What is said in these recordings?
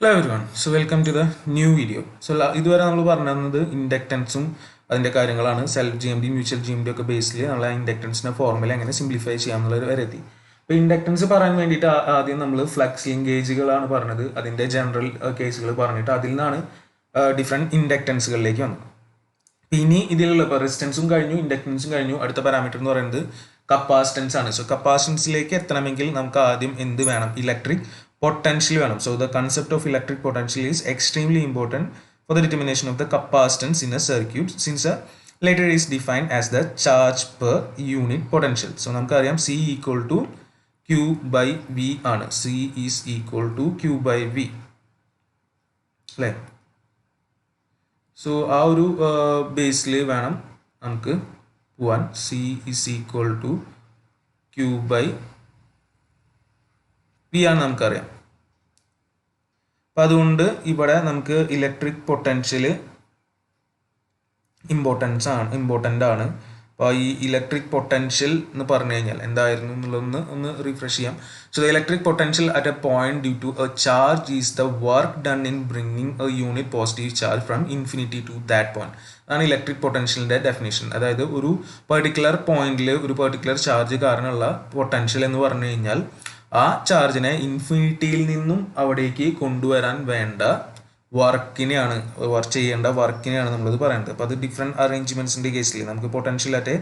Hello everyone. So welcome to the new video. So ഇതുവരെ നമ്മൾ പറഞ്ഞത് ഇൻഡക്റ്റൻസും അതിൻ്റെ കാര്യങ്ങളാണ്. Self G M D mutual G M D ഒക്കെ ബേസിൽ നമ്മൾ ആ ഇൻഡക്റ്റൻസിൻ്റെ ഫോർമുല എങ്ങനെ സിംപ്ലിഫൈ ചെയ്യാമെന്നുള്ളത് വരെ എത്തി. അപ്പോൾ ഇൻഡക്റ്റൻസ് പറയാൻ വേണ്ടിയിട്ട് ആദ്യം നമ്മൾ ഫ്ലക്സ് ലിങ്കേജുകളാണ് പറഞ്ഞത്. അതിൻ്റെ ജനറൽ കേസുകൾ പറഞ്ഞിട്ട് അതിൽ നിന്നാണ് ഡിഫറെൻറ്റ് ഇൻഡക്റ്റൻസുകളിലേക്ക് വന്നത്. ഇനി ഇതിലുള്ള ഇപ്പോൾ റെസിസ്റ്റൻസും കഴിഞ്ഞു, ഇൻഡക്റ്റൻസും കഴിഞ്ഞു. അടുത്ത പാരാമീറ്റർ എന്ന് പറയുന്നത് കപ്പാസിറ്റൻസ് ആണ്. സോ കപ്പാസിറ്റൻസിലേക്ക് എത്തണമെങ്കിൽ നമുക്ക് ആദ്യം എന്ത് വേണം? ഇലക്ട്രിക് potential വേണം. So the concept of electric potential is extremely important for the determination of the capacitance in a circuit, since later is defined as the charge per unit potential. So നമുക്കറിയാം C equal to Q by V ആണ്. C is equal to Q by V അല്ലേ? So ആ ഒരു ബേസിൽ വേണം നമുക്ക് പോവാൻ. C is equal to Q by V ആണ് നമുക്കറിയാം. അപ്പം അതുകൊണ്ട് ഇവിടെ നമുക്ക് ഇലക്ട്രിക് പൊട്ടൻഷ്യൽ ഇമ്പോർട്ടൻ്റ് ആണ്. അപ്പോൾ ഈ ഇലക്ട്രിക് പൊട്ടൻഷ്യൽ എന്ന് പറഞ്ഞു കഴിഞ്ഞാൽ എന്തായിരുന്നു എന്നുള്ളതൊന്ന് റിഫ്രഷ് ചെയ്യാം. So the electric potential at a point due to a charge is the work done in bringing a unit positive charge from infinity to that point. അതാണ് ഇലക്ട്രിക് പൊട്ടൻഷ്യലിൻ്റെ ഡെഫിനേഷൻ. അതായത് ഒരു പെർട്ടിക്കുലർ പോയിന്റിൽ ഒരു പെർട്ടിക്കുലർ ചാർജ് കാരണമുള്ള potential എന്ന് പറഞ്ഞു കഴിഞ്ഞാൽ ആ ചാർജിനെ ഇൻഫിനിറ്റിയിൽ നിന്നും അവിടേക്ക് കൊണ്ടുവരാൻ വേണ്ട വർക്കിനെയാണ് ചെയ്യേണ്ട വർക്കിനെയാണ് നമ്മളത് പറയുന്നത്. അപ്പോൾ അത് ഡിഫറെൻറ്റ് അറേഞ്ച്മെൻറ്റ്സിൻ്റെ കേസിൽ നമുക്ക് പൊട്ടൻഷ്യൽ അറ്റ്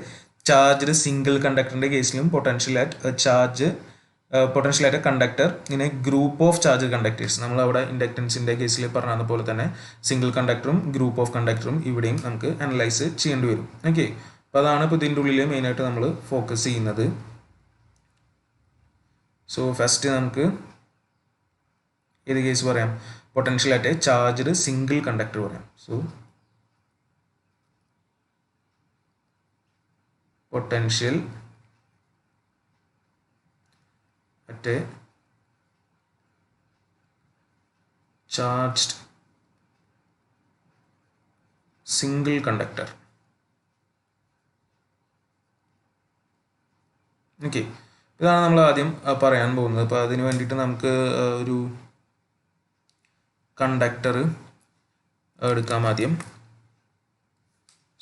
ചാർജ്ഡ് സിംഗിൾ കണ്ടക്ടറിൻ്റെ കേസിലും പൊട്ടൻഷ്യൽ അറ്റ് കണ്ടക്ടർ ഇങ്ങനെ ഗ്രൂപ്പ് ഓഫ് ചാർജ് കണ്ടക്ടേഴ്സ് നമ്മളവിടെ ഇൻഡക്റ്റൻസിൻ്റെ കേസിൽ പറഞ്ഞ പോലെ തന്നെ സിംഗിൾ കണ്ടക്ടറും ഗ്രൂപ്പ് ഓഫ് കണ്ടക്ടറും ഇവിടെയും നമുക്ക് അനലൈസ് ചെയ്യേണ്ടി വരും. ഓക്കെ, അപ്പോൾ അതാണ് ഇപ്പോൾ ഇതിൻ്റെ ഉള്ളിൽ മെയിനായിട്ട് നമ്മൾ ഫോക്കസ് ചെയ്യുന്നത്. സോ ഫസ്റ്റ് നമുക്ക് ഏത് കേസ് പറയാം? Potential at a charged single conductor പറയാം. So potential at a charged single conductor. Okay, ഇതാണ് നമ്മൾ ആദ്യം പറയാൻ പോകുന്നത്. അപ്പോൾ അതിന് വേണ്ടിയിട്ട് നമുക്ക് ഒരു കണ്ടക്ടർ എടുക്കാം ആദ്യം.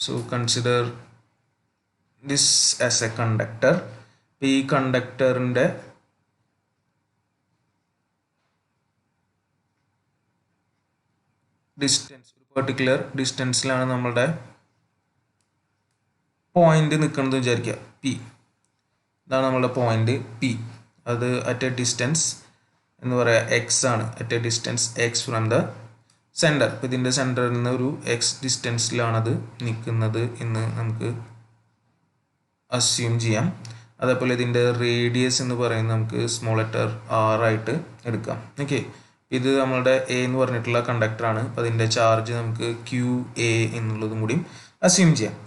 So consider this as A conductor. ഈ കണ്ടക്ടറിൻ്റെ ഡിസ്റ്റൻസ് ഒരു പെർട്ടിക്കുലർ ഡിസ്റ്റൻസിലാണ് നമ്മളുടെ പോയിന്റ് നിൽക്കുന്നത് വിചാരിക്കുക, പി. ഇതാണ് നമ്മളുടെ പോയിന്റ് പി. അത് അറ്റ് എ ഡിസ്റ്റൻസ് എന്ന് പറയുക എക്സ് ആണ്. At A distance X from the centre. ഇപ്പോൾ ഇതിൻ്റെ സെൻറ്ററിൽ നിന്ന് ഒരു എക്സ് ഡിസ്റ്റൻസിലാണത് നിൽക്കുന്നത് എന്ന് നമുക്ക് അസ്യൂം ചെയ്യാം. അതേപോലെ ഇതിൻ്റെ റേഡിയസ് എന്ന് പറയുന്നത് നമുക്ക് സ്മോൾ ലെറ്റർ ആർ ആയിട്ട് എടുക്കാം. ഓക്കെ, ഇത് നമ്മളുടെ എ എന്ന് പറഞ്ഞിട്ടുള്ള കണ്ടക്ടറാണ്. അപ്പോൾ അതിൻ്റെ ചാർജ് നമുക്ക് QA എന്നുള്ളതും കൂടി അസ്യൂം ചെയ്യാം.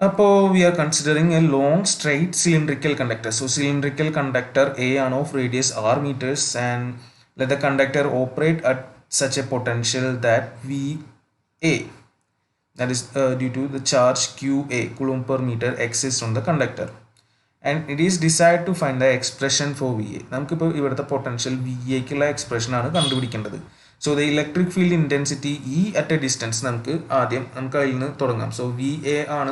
അപ്പോൾ we are considering a long straight cylindrical conductor. So cylindrical conductor A ആണ് of radius R meters and let the conductor operate at such a potential that VA, that is due to the charge QA coulomb per meter exists on the conductor, and it is desired to find the expression for VA. നമുക്കിപ്പോൾ ഇവിടുത്തെ potential VAക്കുള്ള expression ആണ് കണ്ടുപിടിക്കേണ്ടത്. So the electric field intensity E at A distance നമുക്ക് അതിൽ നിന്ന് തുടങ്ങാം. So VA ആണ്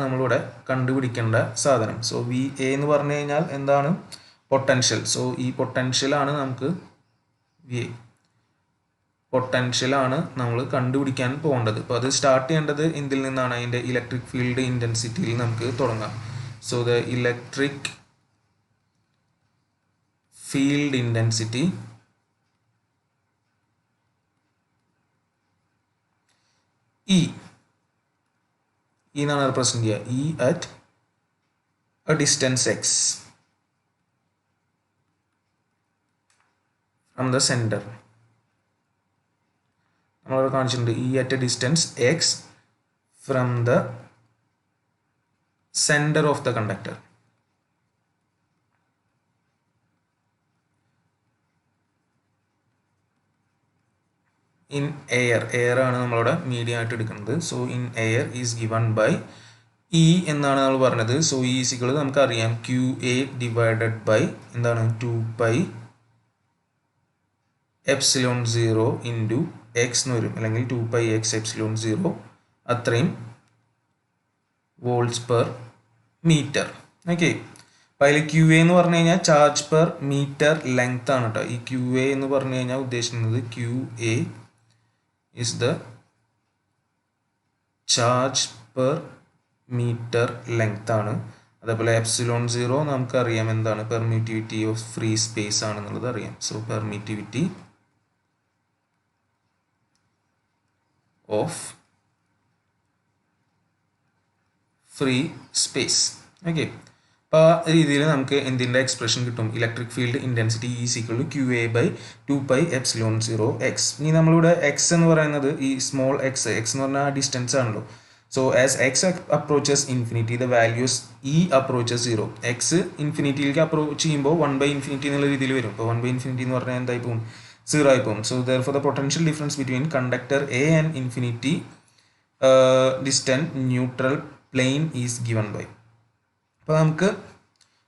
നമ്മളിവിടെ കണ്ടുപിടിക്കേണ്ട സാധനം. സോ VA എന്ന് പറഞ്ഞു കഴിഞ്ഞാൽ എന്താണ്? പൊട്ടൻഷ്യൽ. സോ ഈ പൊട്ടൻഷ്യലാണ് നമ്മൾ കണ്ടുപിടിക്കാൻ പോകേണ്ടത്. അപ്പോൾ അത് സ്റ്റാർട്ട് ചെയ്യേണ്ടത് എന്തിൽ നിന്നാണ്? അതിൻ്റെ ഇലക്ട്രിക് ഫീൽഡ് ഇൻറ്റൻസിറ്റിയിൽ നമുക്ക് തുടങ്ങാം. So the electric field intensity E എന്നാണ് റെപ്രസെന്റ് ചെയ്യുക. E at a distance x from the center. നമ്മളവിടെ കാണിച്ചിട്ടുണ്ട് E at a distance x from the center of the conductor. in air ആണ് നമ്മളവിടെ മീഡിയം ആയിട്ട് എടുക്കുന്നത്. So in air is given by E എന്നാണ് നമ്മൾ പറഞ്ഞത്. സോ ഇ ഈസിക്വൽ നമുക്കറിയാം QA ഡിവൈഡഡ് ബൈ എന്താണ് 2π എപ്സിലോൺ 0 ഇൻറ്റു എക്സ് എന്ന് വരും, അല്ലെങ്കിൽ 2π x എപ്സിലോൺ 0 അത്രയും വോൾട്ട്സ് പെർ മീറ്റർ. ഓക്കെ, അപ്പോൾ അതിൽ QA എന്ന് പറഞ്ഞു കഴിഞ്ഞാൽ ചാർജ് പെർ മീറ്റർ ലെങ്ത് ആണ് കേട്ടോ. ഈ QA എന്ന് പറഞ്ഞു കഴിഞ്ഞാൽ ഉദ്ദേശിക്കുന്നത് QA is the charge per metre length ആണ്. അതേപോലെ എപ്സിലോൺ 0 നമുക്കറിയാം എന്താണ്, പെർമിറ്റിവിറ്റി ഓഫ് ഫ്രീ സ്പേസ് ആണെന്നുള്ളത് അറിയാം. So permittivity of free space. Okay, അപ്പോൾ ആ രീതിയിൽ നമുക്ക് എന്തിൻ്റെ എക്സ്പ്രഷൻ കിട്ടും, electric field intensity is equal to QA by 2π epsilon 0 x. ഇനി നമ്മളിവിടെ എക്സ് എന്ന് പറയുന്നത് ഈ സ്മോൾ എക്സ് എന്ന് പറഞ്ഞാൽ ഡിസ്റ്റൻസ് ആണല്ലോ. So as X approaches infinity the values E approaches 0. X ഇൻഫിനിറ്റിയിലേക്ക് അപ്രോച്ച് ചെയ്യുമ്പോൾ 1/∞ എന്നുള്ള രീതിയിൽ വരും. ഇപ്പോൾ 1/∞ എന്ന് പറഞ്ഞാൽ എന്തായി പോകും, 0 ആയി പോകും. So therefore the potential difference between conductor A and infinity distant neutral plane is given by. അപ്പോൾ നമുക്ക്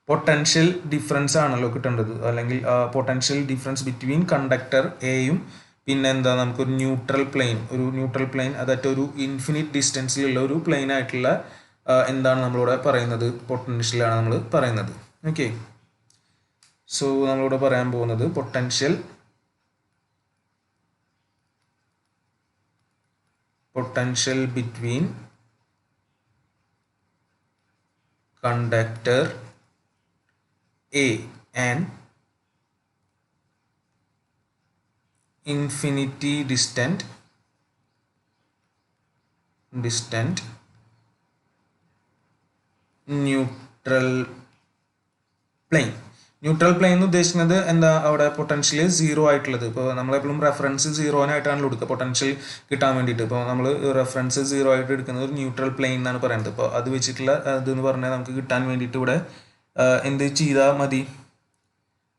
പൊട്ടൻഷ്യൽ ഡിഫറൻസ് ആണല്ലോ കിട്ടേണ്ടത്, അല്ലെങ്കിൽ പൊട്ടൻഷ്യൽ ഡിഫറൻസ് ബിറ്റ്വീൻ കണ്ടക്ടർ എയും പിന്നെ എന്താ നമുക്കൊരു ന്യൂട്രൽ പ്ലെയിൻ അതായത് ഒരു ഇൻഫിനിറ്റ് ഡിസ്റ്റൻസിലുള്ള ഒരു പ്ലെയിൻ ആയിട്ടുള്ള എന്താണ് നമ്മളിവിടെ പറയുന്നത്, പൊട്ടൻഷ്യലാണ് നമ്മൾ പറയുന്നത്. ഓക്കെ, സോ നമ്മളിവിടെ പറയാൻ പോകുന്നത് potential between conductor A and infinity distant neutral plane. Neutral plane എന്ന് ഉദ്ദേശിക്കുന്നത് എന്താ, അവിടെ പൊട്ടൻഷ്യൽ 0 ആയിട്ടുള്ളത്. ഇപ്പോൾ നമ്മളെപ്പോഴും റെഫറൻസ് 0 കൊടുക്കുക പൊട്ടൻഷ്യൽ കിട്ടാൻ വേണ്ടിയിട്ട്. ഇപ്പോൾ നമ്മൾ റെഫറൻസ് 0 ആയിട്ട് എടുക്കുന്നത് ഒരു ന്യൂട്രൽ പ്ലെയിൻ എന്നാണ് പറയുന്നത്. അപ്പോൾ അത് വെച്ചിട്ടുള്ള ഇതെന്ന് പറഞ്ഞാൽ നമുക്ക് കിട്ടാൻ വേണ്ടിയിട്ട് ഇവിടെ എന്ത് ചെയ്താൽ മതി,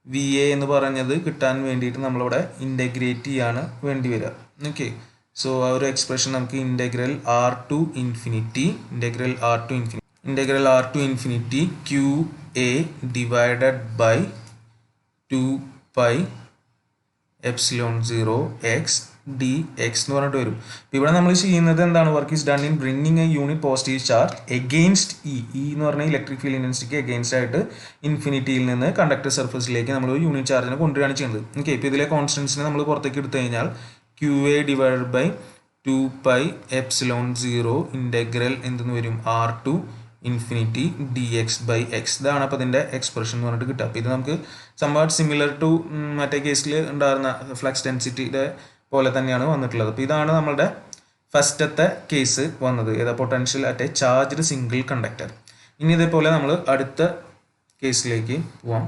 VA എന്ന് പറഞ്ഞത് കിട്ടാൻ വേണ്ടിയിട്ട് നമ്മളിവിടെ ഇൻ്റഗ്രേറ്റ് ചെയ്യാണ് വേണ്ടി വരിക. ഓക്കെ, സോ ആ ഒരു എക്സ്പ്രഷൻ നമുക്ക് integral R to infinity QA divided by 2π epsilon 0 x dx എന്ന് പറഞ്ഞിട്ട് വരും. അപ്പോൾ ഇവിടെ നമ്മൾ ചെയ്യുന്നത് എന്താണ്, work is done in bringing a unit positive charge against E എന്ന് പറഞ്ഞാൽ ഇലക്ട്രിക് ഫീൽഡ് ഇൻറ്റൻസിറ്റിക്ക് എഗെയിൻസ്റ്റ് ആയിട്ട് ഇൻഫിനിറ്റിയിൽ നിന്ന് കണ്ടക്ടർ സർഫസിലേക്ക് നമ്മൾ ഒരു യൂണിറ്റ് ചാർജിനെ കൊണ്ടുവരികയാണ് ചെയ്യുന്നത്. ഓക്കെ, ഇപ്പോൾ ഇതിലെ കോൺസ്റ്റൻസിനെ നമ്മൾ പുറത്തേക്ക് എടുത്തു കഴിഞ്ഞാൽ QA divided by 2π epsilon 0 integral എന്തെന്ന് വരും, R to infinity dx by x. ഇതാണ് അപ്പോൾ ഇതിൻ്റെ എക്സ്പ്രഷൻ എന്ന് പറഞ്ഞിട്ട് കിട്ടുക. അപ്പോൾ ഇത് നമുക്ക് സംവാട്ട് സിമിലർ ടു മറ്റേ കേസിൽ ഉണ്ടായിരുന്ന ഫ്ലക്സ് ഡെൻസിറ്റിയുടെ പോലെ തന്നെയാണ് വന്നിട്ടുള്ളത്. അപ്പോൾ ഇതാണ് നമ്മളുടെ ഫസ്റ്റത്തെ കേസ് വന്നത്, ഏതാ, potential at a charged single conductor. ഇനി ഇതേപോലെ നമ്മൾ അടുത്ത കേസിലേക്ക് പോവാം.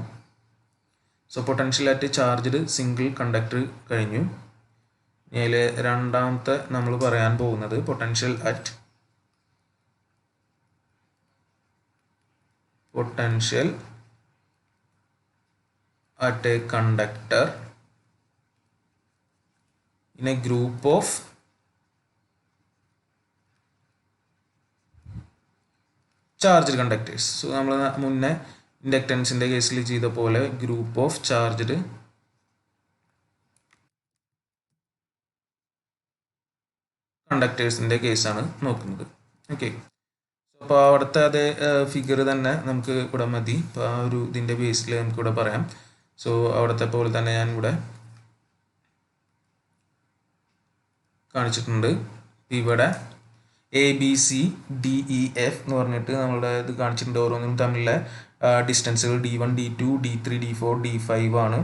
So potential at charged single conductor കഴിഞ്ഞു. ഇതിൽ രണ്ടാമത്തെ നമ്മൾ പറയാൻ പോകുന്നത് potential at a conductor in a group of charged conductors. So നമ്മൾ മുന്നേ ഇൻഡക്റ്റൻസിൻ്റെ കേസിൽ ചെയ്ത പോലെ ഗ്രൂപ്പ് ഓഫ് ചാർജ്ഡ് കണ്ടക്ടേഴ്സിൻ്റെ കേസാണ് നോക്കുന്നത്. ഓക്കെ, അപ്പോൾ അവിടുത്തെ അതേ ഫിഗർ തന്നെ നമുക്ക് ഇവിടെ മതി. അപ്പോൾ ആ ഒരു ഇതിൻ്റെ ബേസിൽ നമുക്കിവിടെ പറയാം. സോ അവിടുത്തെ പോലെ തന്നെ ഞാൻ ഇവിടെ കാണിച്ചിട്ടുണ്ട്. ഇവിടെ ABCDEF എന്ന് പറഞ്ഞിട്ട് നമ്മളുടെ ഇത് കാണിച്ചിട്ടുണ്ട്. ഓരോന്നും തമ്മിലുള്ള ഡിസ്റ്റൻസുകൾ D1 D2 D3 D4 D5 ആണ്.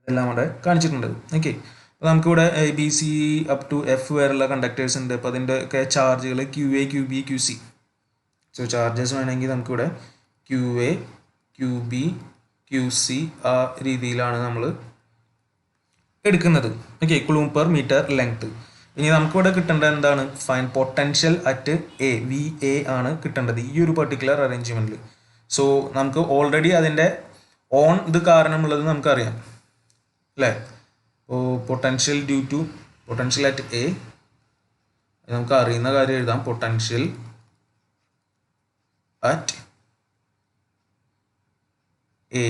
അതെല്ലാം അവിടെ കാണിച്ചിട്ടുണ്ട്. ഓക്കെ, അപ്പോൾ നമുക്കിവിടെ ABC അപ് ടു F വരെയുള്ള കണ്ടക്ടേഴ്സ് ഉണ്ട്. അപ്പോൾ അതിൻ്റെ ഒക്കെ ചാർജുകൾ QA QB QC. So charges വേണമെങ്കിൽ നമുക്കിവിടെ QA QB QC ആ രീതിയിലാണ് നമ്മൾ എടുക്കുന്നത്. Okay, coulomb per metre length. ഇനി നമുക്കിവിടെ കിട്ടേണ്ടത് എന്താണ്, ഫൈൻ പൊട്ടൻഷ്യൽ അറ്റ് VA ആണ് കിട്ടേണ്ടത് ഈ ഒരു പെർട്ടിക്കുലർ അറേഞ്ച്മെൻറ്റിൽ. സോ നമുക്ക് ഓൾറെഡി അതിൻ്റെ ഓൺ ഇത് കാരണമുള്ളത് നമുക്കറിയാം അല്ലേ. അപ്പോൾ പൊട്ടൻഷ്യൽ അറ്റ് A നമുക്ക് അറിയുന്ന കാര്യം എഴുതാം. Potential at A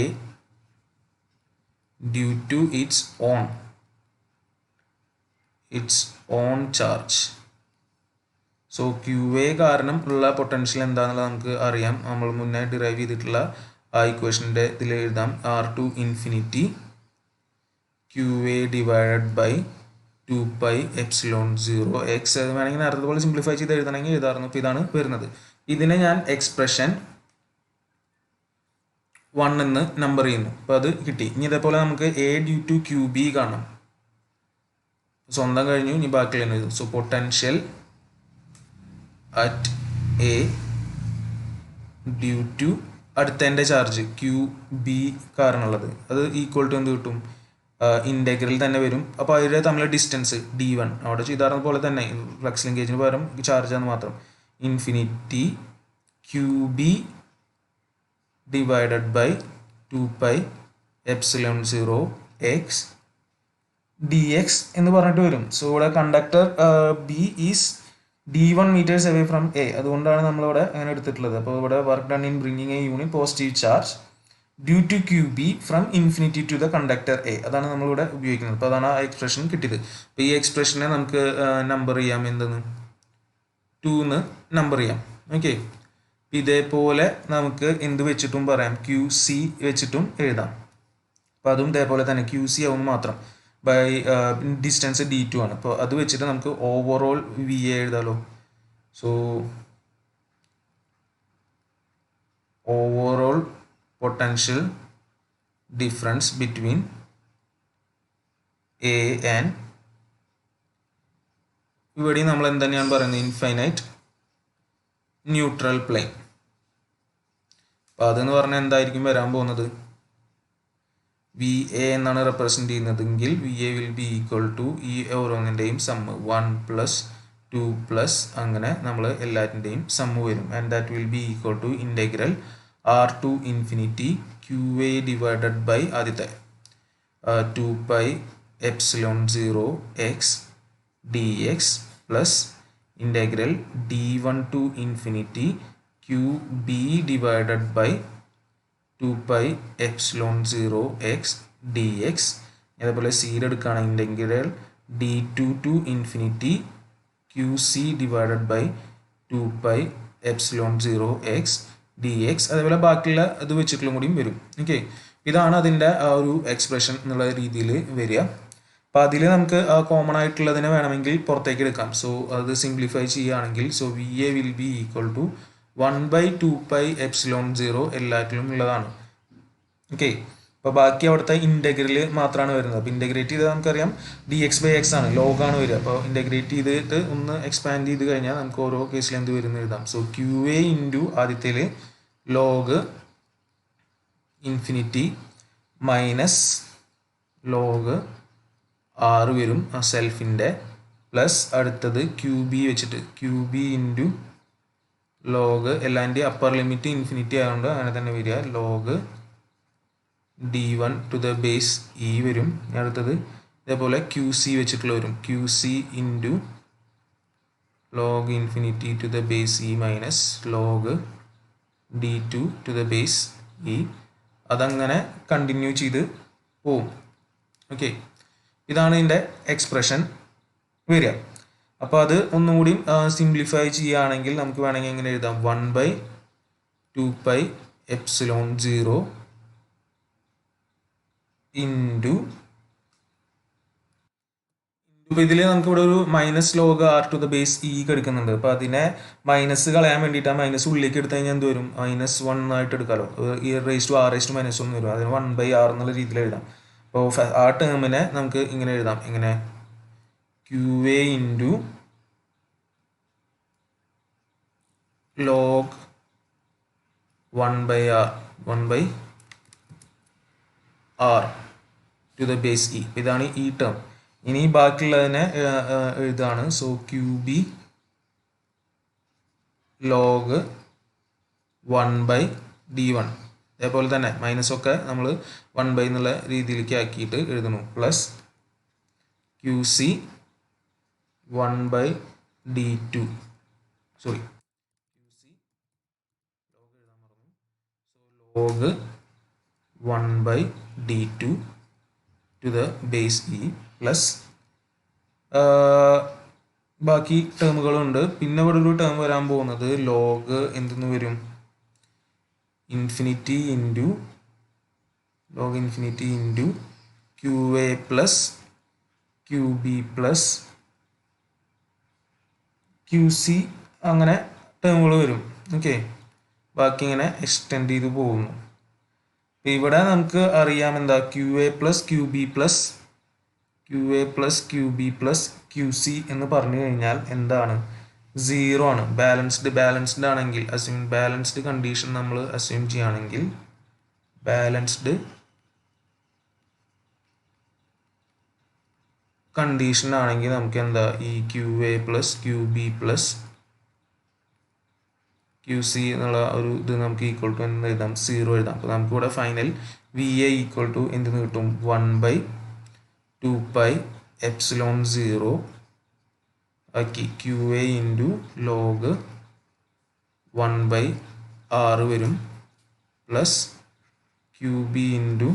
due to its own charge. So QA കാരണം ഉള്ള പൊട്ടൻഷ്യൽ എന്താണെന്നുള്ളത് നമുക്ക് അറിയാം. നമ്മൾ മുന്നേ ഡിറൈവ് ചെയ്തിട്ടുള്ള ആ ഇക്വേഷൻ്റെ ഇതിൽ എഴുതാം. R to infinity QA divided by 2π/0 x. അത് വേണമെങ്കിൽ നേരത്തെ പോലെ സിംപ്ലിഫൈ ചെയ്ത് എഴുതണമെങ്കിൽ എഴുതാറുണ്ട്. അപ്പോൾ ഇതാണ് വരുന്നത്. ഇതിനെ ഞാൻ എക്സ്പ്രഷൻ 1 എന്ന് നമ്പർ ചെയ്യുന്നു. അപ്പോൾ അത് കിട്ടി. ഇനി ഇതേപോലെ നമുക്ക് A due to QB കാണാം. സ്വന്തം കഴിഞ്ഞു. ഇനി ബാക്കിയുള്ള എഴുതും. So potential at A due to അടുത്തതിൻ്റെ ചാർജ് QB കാരണമുള്ളത് അത് ഈക്വൽ ടു എന്ത് കിട്ടും? ഇൻ്റഗ്രൽ തന്നെ വരും. അപ്പോൾ അതിൽ തമ്മിലുള്ള ഡിസ്റ്റൻസ് D1 അവിടെ ചെയ്താറുന്ന പോലെ തന്നെ ഫ്ലക്സ് ലിങ്കേജിന് പകരം ചാർജാന്ന് മാത്രം. Infinity QB divided by 2π/0 x dx എന്ന് പറഞ്ഞിട്ട് വരും. സോ ഇവിടെ conductor B is D1 meters away from A. അതുകൊണ്ടാണ് നമ്മളിവിടെ അങ്ങനെ എടുത്തിട്ടുള്ളത്. അപ്പോൾ ഇവിടെ work done in bringing a unit positive charge due to QB from infinity to the conductor A. അതാണ് നമ്മളിവിടെ ഉപയോഗിക്കുന്നത്. അപ്പോൾ അതാണ് ആ എക്സ്പ്രഷൻ കിട്ടിയത്. അപ്പോൾ ഈ എക്സ്പ്രഷനെ നമുക്ക് നമ്പർ ചെയ്യാം. എന്തെന്ന് 2 എന്ന് നമ്പർ ചെയ്യാം. ഓക്കെ. ഇതേപോലെ നമുക്ക് എന്ത് വെച്ചിട്ടും പറയാം, QC വെച്ചിട്ടും എഴുതാം. അപ്പോൾ അതും ഇതേപോലെ തന്നെ QC ആവുന്നു മാത്രം. ബൈ ഡിസ്റ്റൻസ് D2 ആണ്. അപ്പോൾ അത് വെച്ചിട്ട് നമുക്ക് ഓവറോൾ VA എഴുതാമല്ലോ. So overall potential difference between A and ഇവിടെ നമ്മൾ എന്താണ് പറയുന്നത്, ഇൻഫൈനൈറ്റ് ന്യൂട്രൽ പ്ലെയിൻ. അപ്പോൾ അതെന്ന് പറഞ്ഞാൽ എന്തായിരിക്കും വരാൻ പോകുന്നത്? VA എന്നാണ് റെപ്രസെൻറ്റ് ചെയ്യുന്നതെങ്കിൽ VA will be equal to ഈ ഓരോന്നിൻ്റെയും സമ്മ് 1 + 2 + അങ്ങനെ നമ്മൾ എല്ലാറ്റിൻ്റെയും സമ്മ് വരും. And that will be equal to integral R to infinity QA divided by ആദ്യത്തെ 2π/0 x dx plus integral D1 to infinity QB divided by 2π/0 x dx. അതേപോലെ seed എടുക്കുകയാണ് integral D2 to infinity QC divided by 2π/0 x dx. അതേപോലെ ബാക്കിയുള്ള ഇത് വെച്ചിട്ടുള്ള കൂടിയും വരും. Okay. ഇതാണ് അതിൻ്റെ ആ ഒരു എക്സ്പ്രഷൻ എന്നുള്ള രീതിയിൽ വരിക. അപ്പോൾ അതിൽ നമുക്ക് ആ കോമൺ ആയിട്ടുള്ളതിനെ വേണമെങ്കിൽ പുറത്തേക്ക് എടുക്കാം. സോ അത് സിംപ്ലിഫൈ ചെയ്യുകയാണെങ്കിൽ so VA will be equal to 1/2π/0 എല്ലാറ്റിലും ഉള്ളതാണ്. ഓക്കെ. അപ്പോൾ ബാക്കി അവിടുത്തെ ഇൻ്റഗ്രൽ മാത്രമാണ് വരുന്നത്. അപ്പോൾ ഇൻ്റഗ്രേറ്റ് ചെയ്താൽ നമുക്കറിയാം dx/x ആണ്, ലോഗാണ് വരിക. അപ്പോൾ ഇൻ്റഗ്രേറ്റ് ചെയ്തിട്ട് ഒന്ന് എക്സ്പാൻഡ് ചെയ്ത് കഴിഞ്ഞാൽ നമുക്ക് ഓരോ കേസിൽ എന്ത് വരുന്ന എഴുതാം. സോ QA ഇൻറ്റു ആദ്യത്തേൽ log infinity minus log R വരും ആ സെൽഫിൻ്റെ, പ്ലസ് അടുത്തത് QB വെച്ചിട്ട് QB ഇൻറ്റു ലോഗ് എല്ലാതിൻ്റെ അപ്പർ ലിമിറ്റ് ഇൻഫിനിറ്റി ആയതുകൊണ്ട് അങ്ങനെ തന്നെ വരിക. Log D1 to the base E വരും. അടുത്തത് ഇതേപോലെ QC വെച്ചിട്ടുള്ള വരും. QC into log infinity to the base E minus log D2 to the base E. അതങ്ങനെ കണ്ടിന്യൂ ചെയ്ത് പോവും. ഓക്കെ. ഇതാണ് ഇതിൻ്റെ എക്സ്പ്രഷൻ വരിക. അപ്പോൾ അത് ഒന്നുകൂടി സിംപ്ലിഫൈ ചെയ്യുകയാണെങ്കിൽ നമുക്ക് വേണമെങ്കിൽ എങ്ങനെ എഴുതാം, 1/2π/0 ഇൻറ്റു ഇപ്പോൾ ഇതിൽ നമുക്കിവിടെ ഒരു minus log R to the base E എടുക്കുന്നുണ്ട്. അപ്പോൾ അതിനെ മൈനസ് കളയാൻ വേണ്ടിയിട്ട് ആ മൈനസ് ഉള്ളിലേക്ക് എടുത്തു കഴിഞ്ഞാൽ എന്ത് വരും, -1 ആയിട്ട് എടുക്കാമല്ലോ. e⁻⁻⁻1 വരും. അതിന് 1/r എന്നുള്ള രീതിയിൽ എഴുതാം. അപ്പോൾ ആ ടേമിനെ നമുക്ക് ഇങ്ങനെ എഴുതാം. ഇങ്ങനെ QA into log 1/r to the base E. ഇതാണ് ഈ ടേം. ഇനി ബാക്കിയുള്ളതിനെ എഴുതാണ്. So QB log 1/D1. അതേപോലെ തന്നെ മൈനസൊക്കെ നമ്മൾ 1/, എന്നുള്ള രീതിയിലേക്ക് ആക്കിയിട്ട് എഴുതുന്നു. Plus QC 1/D2. Sorry, QC log 1 by d2 to the base e plus ബാക്കി ടേമുകളുണ്ട്. പിന്നെ ഇവിടെ ഒരു ടേം വരാൻ പോകുന്നത് ലോഗ് എന്തെന്ന് വരും, infinity into QA plus QB plus QC അങ്ങനെ ടേമുകൾ വരും. ഓക്കെ, ബാക്കി ഇങ്ങനെ എക്സ്റ്റെൻഡ് ചെയ്ത് പോകുന്നു. ഇവിടെ നമുക്ക് അറിയാം എന്താ QA plus QB plus QC എന്ന് പറഞ്ഞു കഴിഞ്ഞാൽ എന്താണ്, 0 ആണ്. ബാലൻസ്ഡ് ആണെങ്കിൽ ബാലൻസ്ഡ് കണ്ടീഷൻ നമ്മൾ അസ്യൂം ചെയ്യുകയാണെങ്കിൽ ബാലൻസ്ഡ് കണ്ടീഷൻ ആണെങ്കിൽ നമുക്ക് എന്താ ഈ QA plus QB plus QC എന്നുള്ള ഒരു ഇത് നമുക്ക് ഈക്വൽ ടു എന്ന് എഴുതാം, 0 എഴുതാം. അപ്പോൾ നമുക്ക് ഇവിടെ ഫൈനൽ VA ഈക്വൽ ടു എന്തെന്ന് കിട്ടും, 1/2πε0 ആക്കി QA ഇൻറ്റു ലോഗ് 1/r വരും plus QB into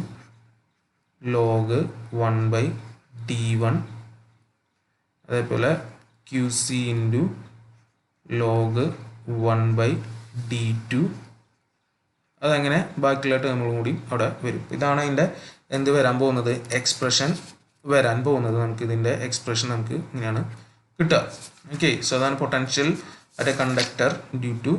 log 1/d1 അതേപോലെ QC ഇൻറ്റു ലോഗ് 1/d2 അതങ്ങനെ ബാക്കിയുള്ള ടേമുകളും കൂടി അവിടെ വരും. ഇതാണ് അതിൻ്റെ എന്ത് വരാൻ പോകുന്നത്, എക്സ്പ്രഷൻ വരാൻ പോകുന്നത്. നമുക്ക് ഇതിൻ്റെ എക്സ്പ്രഷൻ നമുക്ക് ഇങ്ങനെയാണ് കിട്ടുക. ഓക്കെ, സോ അതാണ് potential at a conductor due to